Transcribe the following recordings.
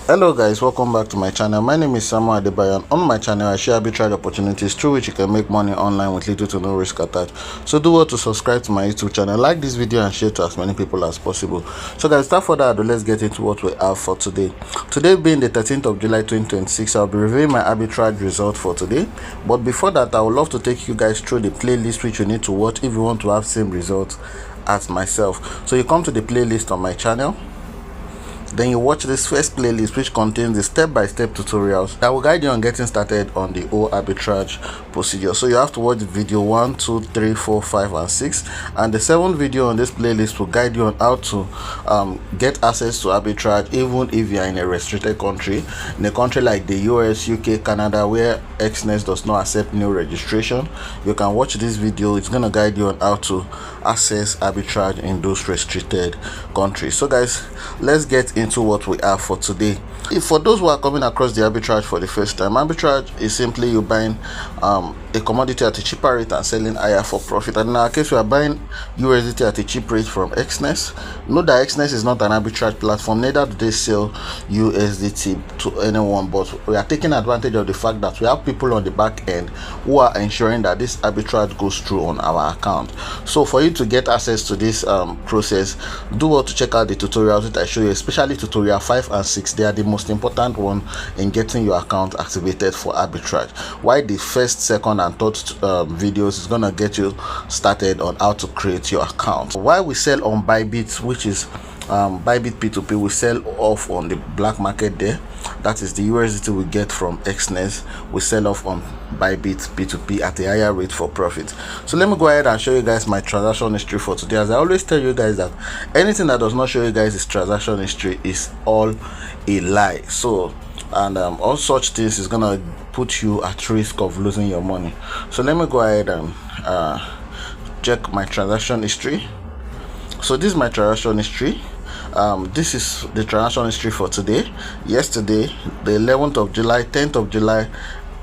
Hello guys, welcome back to my channel. My name is Samuel Adebayo, and on my channel I share arbitrage opportunities through which you can make money online with little to no risk attached. So do well to subscribe to my YouTube channel, like this video and share to as many people as possible. So guys, without further ado, let's get into what we have for today. Today being the 13th of July 2026, I'll be reviewing my arbitrage result for today. But before that, I would love to take you guys through the playlist which you need to watch if you want to have same results as myself. So you come to the playlist on my channel. Then you watch this first playlist which contains the step-by-step tutorials that will guide you on getting started on the whole arbitrage procedure. So you have to watch video 1, 2, 3, 4, 5 and 6, and the 7th video on this playlist will guide you on how to get access to arbitrage even if you are in a restricted country, in a country like the US, UK, Canada, where Exness does not accept new registration. You can watch this video. It's going to guide you on how to access arbitrage in those restricted countries. So guys, let's get into what we have for today. For those who are coming across the arbitrage for the first time, arbitrage is simply you buying a commodity at a cheaper rate and selling higher for profit. And in our case, we are buying USDT at a cheap rate from Exness. Note that Exness is not an arbitrage platform, neither do they sell USDT to anyone, but we are taking advantage of the fact that we have people on the back end who are ensuring that this arbitrage goes through on our account. So for you to get access to this process, do well to check out the tutorials that I show you, especially tutorial 5 and 6. They are the most important one in getting your account activated for arbitrage, while the first, second and third videos is gonna get you started on how to create your account. While we sell on Bybit, which is Bybit P2P, we sell off on the black market there. That is the USDT we get from Exness. We sell off on Bybit P2P at a higher rate for profit. So let me go ahead and show you guys my transaction history for today. As I always tell you guys, that anything that does not show you guys this transaction history is all a lie. So and all such things is gonna put you at risk of losing your money. So let me go ahead and check my transaction history. So this is my transaction history. This is the transaction history for today, yesterday, the 11th of July, 10th of July,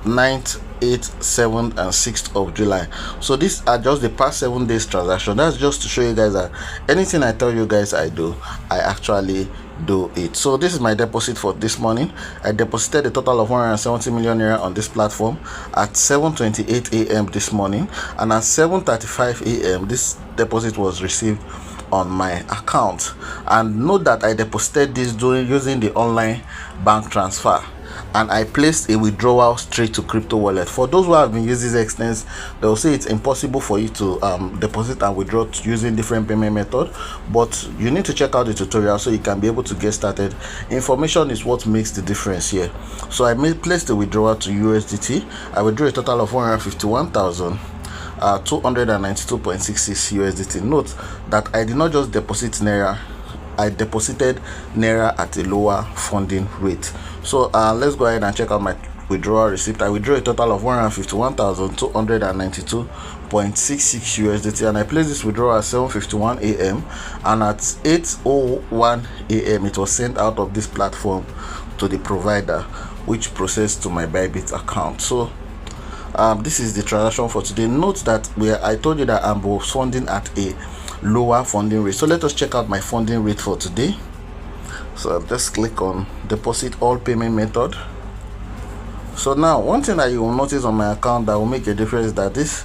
9th, 8th, 7th and 6th of July. So these are just the past 7 days transaction. That's just to show you guys that anything I tell you guys I do, I actually do it. So this is my deposit for this morning. I deposited a total of 170 million naira on this platform at 7:28 a.m. this morning, and at 7:35 a.m. this deposit was received on my account. And note that I deposited this using the online bank transfer, and I placed a withdrawal straight to crypto wallet. For those who have been using Exness, they will say it's impossible for you to deposit and withdraw using different payment method, but you need to check out the tutorial so you can be able to get started. Information is what makes the difference here. So I placed the withdrawal to USDT. I withdrew a total of 151,000 292.66 USDT. Note that I did not just deposit naira, I deposited naira at a lower funding rate. So let's go ahead and check out my withdrawal receipt. I withdrew a total of 151,292.66 USDT, and I placed this withdrawal at 7:51 a.m. and at 8:01 a.m. it was sent out of this platform to the provider, which processed to my Bybit account. So this is the transaction for today. Note that I told you that I was funding at a lower funding rate. So let us check out my funding rate for today. So just click on deposit all payment method. So now one thing that you will notice on my account that will make a difference is that this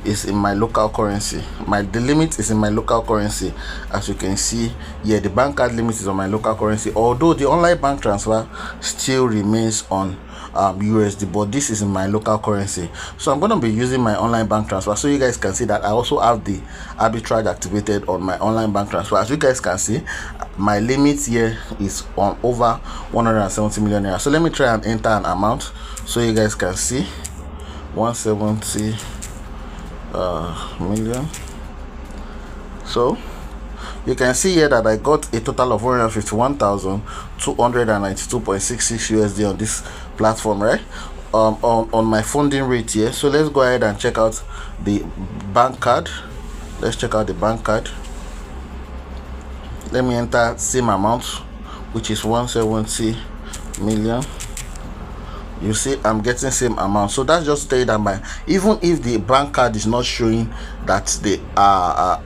is in my local currency. The limit is in my local currency. As you can see here, the bank card limit is on my local currency, although the online bank transfer still remains on USD, but this is in my local currency. So I'm going to be using my online bank transfer so you guys can see that I also have the arbitrage activated on my online bank transfer. As you guys can see, my limit here is on over 170 million naira. So let me try and enter an amount so you guys can see 170 million. So you can see here that I got a total of 151,292.66 USD on this platform, right? On my funding rate here. So let's go ahead and check out the bank card. Let's check out the bank card. Let me enter same amount, which is 170 million. you see I'm getting same amount. So that's just to tell you that my, even if the bank card is not showing that the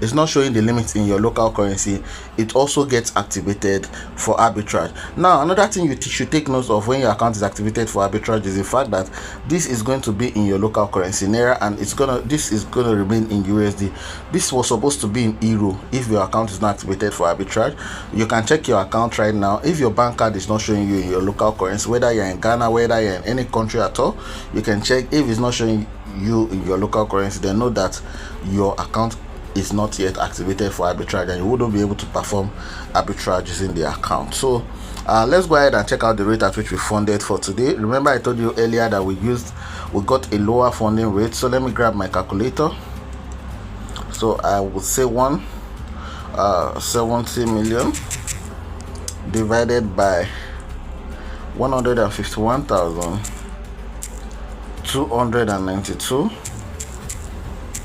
it's not showing the limit in your local currency, it also gets activated for arbitrage. Now another thing you should take note of when your account is activated for arbitrage is the fact that this is going to be in your local currency naira, and this is gonna remain in USD. This was supposed to be in euro if your account is not activated for arbitrage. You can check your account right now. If your bank card is not showing you in your local currency, whether you're in Ghana, whether you're in any country at all, you can check. If it's not showing you in your local currency, then know that your account is not yet activated for arbitrage and you wouldn't be able to perform arbitrage using the account. So let's go ahead and check out the rate at which we funded for today. Remember I told you earlier that we got a lower funding rate. So let me grab my calculator. So I would say 70 million divided by 151,292,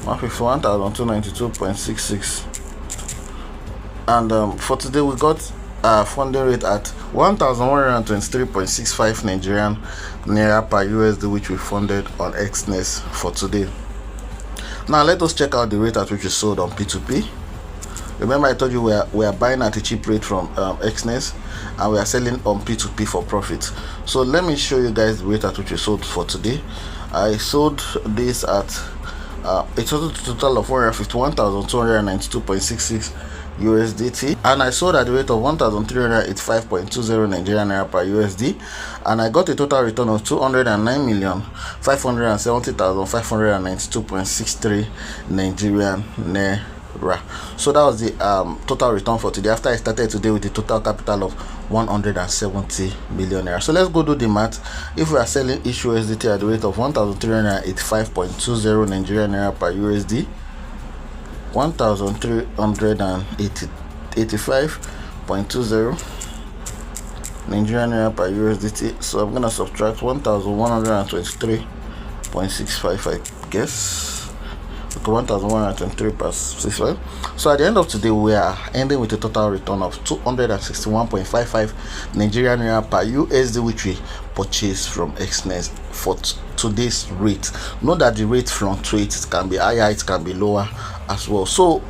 151,292.66, and for today we got funding rate at 1,123.65 Nigerian naira per USD, which we funded on Exness for today. Now let us check out the rate at which we sold on P2P. Remember I told you we are buying at a cheap rate from Exness, and we are selling on P2P for profit. So let me show you guys the rate at which we sold for today. I sold this at a total of 151,292.66 USDT, and I sold at the rate of 1,385.20 Nigerian naira per USD, and I got a total return of 209,570,592.63 Nigerian naira. So that was the total return for today, after I started today with a total capital of 170 million naira. So let's go do the math. If we are selling each USDT at the rate of 1,385.20 Nigerian naira per USD, 1,385.20 Nigerian naira per USDT. So I'm gonna subtract 1,123.65, I guess. 1,123.65. So at the end of today, we are ending with a total return of 261.55 Nigerian naira per USD, which we purchased from Exness for today's rate. Note that the rate fluctuates. It can be higher, it can be lower as well. So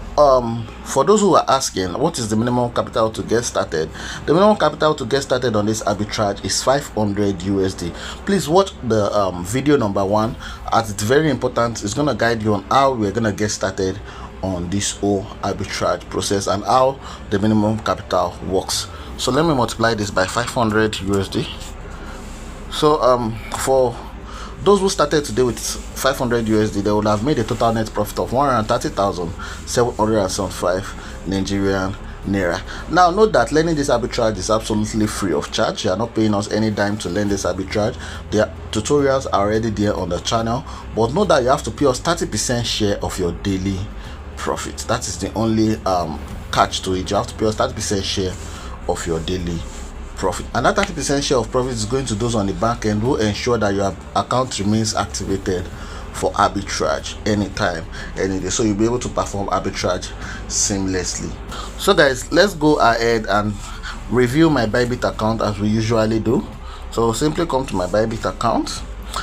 for those who are asking what is the minimum capital to get started, the minimum capital to get started on this arbitrage is 500 USD. Please watch the video number 1, as it's very important. It's going to guide you on how we're going to get started on this whole arbitrage process and how the minimum capital works. So let me multiply this by 500 USD. So for those who started today with 500 USD, they would have made a total net profit of 130,775 Nigerian naira. Now note that learning this arbitrage is absolutely free of charge. You are not paying us any dime to learn this arbitrage. The tutorials are already there on the channel, but note that you have to pay us 30% share of your daily profit. That is the only catch to it. You have to pay us 30% share of your daily profit, and that 30% share of profit is going to those on the back end who ensure that your account remains activated for arbitrage anytime, any day, so you'll be able to perform arbitrage seamlessly. So guys, let's go ahead and review my Bybit account as we usually do. So simply come to my Bybit account.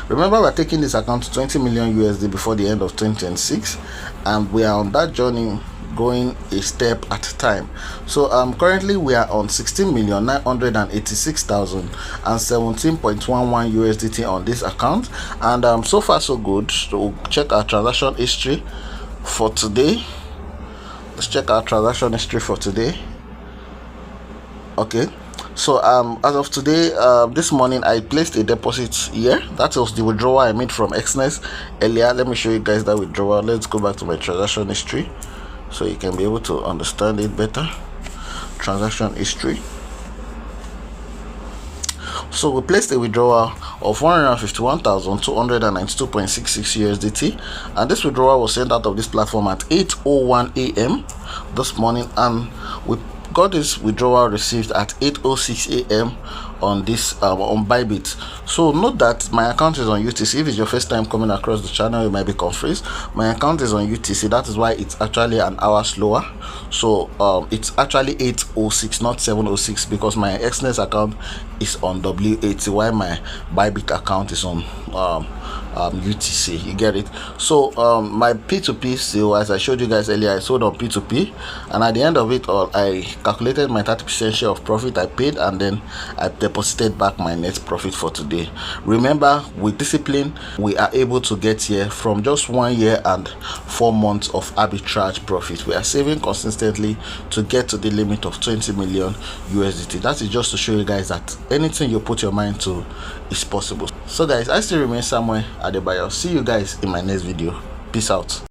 Remember, we're taking this account to 20 million USD before the end of 2026, and we are on that journey, going a step at a time. So currently we are on 16,986,017.11 USDT on this account, and so far so good. So we'll check our transaction history for today. Let's check our transaction history for today. Okay, so as of today, this morning I placed a deposit here. That was the withdrawal I made from Exness earlier. Let me show you guys that withdrawal. Let's go back to my transaction history so you can be able to understand it better. Transaction history. So we placed a withdrawal of 151,292.66 USDT, and this withdrawal was sent out of this platform at 8:01 AM this morning, and we got this withdrawal received at 8:06 a.m. on this on Bybit. So note that my account is on UTC. If it's your first time coming across the channel, you might be confused. My account is on UTC. That is why it's actually an hour slower. So it's actually 8:06, not 7:06, because my Exness account is on W80 while my Bybit account is on UTC. You get it? So my P2P sale, as I showed you guys earlier, I sold on P2P, and at the end of it all, I calculated my 30% share of profit I paid, and then I deposited back my net profit for today. Remember, with discipline, we are able to get here from just 1 year and 4 months of arbitrage profit. We are saving consistently to get to the limit of 20 million USDT. That is just to show you guys that anything you put your mind to is possible. So guys, I still remain Samuel Adebayo. See you guys in my next video. Peace out.